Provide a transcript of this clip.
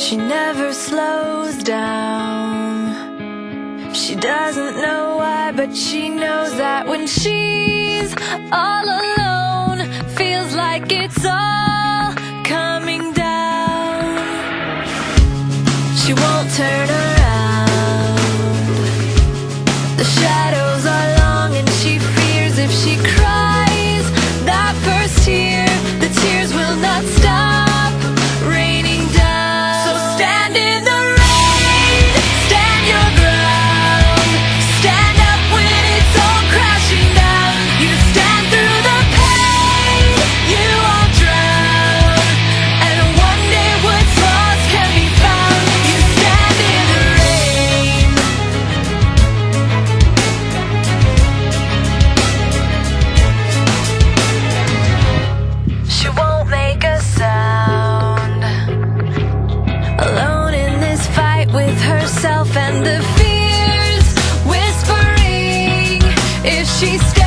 She never slows down. She doesn't know why, but she knows that when she's all alone, feels like it's all coming down. She won't turn around. The shadows are long and she fears if she cries that first tear, the tears will not stop raining down. So stand in the rain, stand your ground, stand up when it's all crashing down. You stand through the pain, you won't drown, and one day what's lost can be found. You stand in the rain. She won't make a sound, alone in this fight with herself and the fears whispering if she stays.